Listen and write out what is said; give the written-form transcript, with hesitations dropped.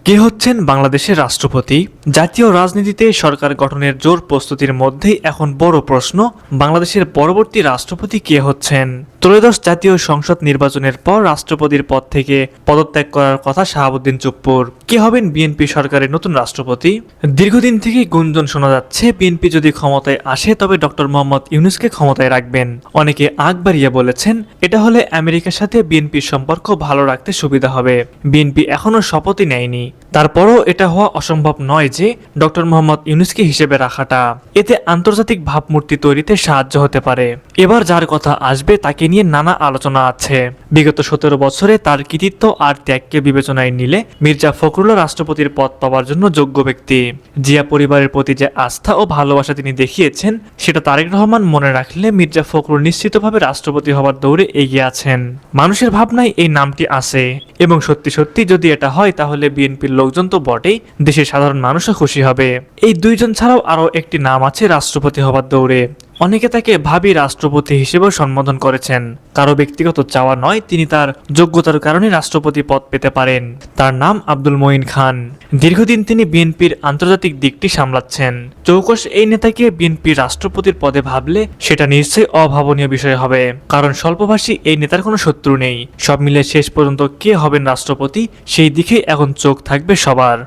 কে হচ্ছেন বাংলাদেশের রাষ্ট্রপতি? জাতীয় রাজনীতিতে সরকার গঠনের জোর প্রস্তুতির মধ্যেই এখন বড় প্রশ্ন, বাংলাদেশের পরবর্তী রাষ্ট্রপতি কে হচ্ছেন? ত্রয়োদশ জাতীয় সংসদ নির্বাচনের পর রাষ্ট্রপতির পদ থেকে পদত্যাগ করার কথা শাহাবুদ্দিন চুপ্পুর। কে হবেন বিএনপি সরকারের নতুন রাষ্ট্রপতি? দীর্ঘদিন থেকেই গুঞ্জন শোনা যাচ্ছে, বিএনপি যদি ক্ষমতায় আসে তবে ডক্টর মোহাম্মদ ইউনূসকে ক্ষমতায় রাখবেন। অনেকে আগ বাড়িয়ে বলেছেন, এটা হলে আমেরিকার সাথে বিএনপির সম্পর্ক ভালো রাখতে সুবিধা হবে। বিএনপি এখনো শপথই নেয়নি, তারপরও এটা হওয়া অসম্ভব নয় যে ডক্টর মোহাম্মদ ইউনূসকে হিসেবে রাখাটা। এতে আন্তর্জাতিক ভাবমূর্তি তৈরিতে সাহায্য হতে পারে। এবার যার কথা আসবে তাকে নিয়ে নানা আলোচনা আছে। বিগত 17 বছরে তার কৃতিত্ব আর ত্যাগকে বিবেচনায় নিলে মির্জা ফখরুল্লাহ রাষ্ট্রপতির পদ পাওয়ার জন্য যোগ্য ব্যক্তি। জিয়া পরিবারের প্রতি যে আস্থা ও ভালোবাসা তিনি দেখিয়েছেন, সেটা তারেক রহমান মনে রাখলে মির্জা ফখরুল নিশ্চিতভাবে রাষ্ট্রপতি হবার দৌড়ে এগিয়ে আছেন। মানুষের ভাবনায় এই নামটি আছে, এবং সত্যি সত্যি যদি এটা হয় তাহলে বিএনপির লোকজন তো বটেই, দেশের সাধারণ মানুষও খুশি হবে। এই দুইজন ছাড়াও আরও একটি নাম আছে রাষ্ট্রপতি হবার দৌড়ে। অনেকে তাকে ভাবি রাষ্ট্রপতি হিসেবেও সম্বোধন করেছেন। কারো ব্যক্তিগত চাওয়া নয়, তিনি তার যোগ্যতার কারণে রাষ্ট্রপতি পদ পেতে পারেন। তার নাম আব্দুল মঈন খান। দীর্ঘদিন তিনি বিএনপির আন্তর্জাতিক দিকটি সামলাচ্ছেন। চৌকস এই নেতাকে বিএনপির রাষ্ট্রপতির পদে ভাবলে সেটা নিশ্চয়ই অভাবনীয় বিষয় হবে, কারণ স্বল্পভাষী এই নেতার কোনো শত্রু নেই। সব মিলে শেষ পর্যন্ত কে হবেন রাষ্ট্রপতি, সেই দিকে এখন চোখ থাকবে সবার।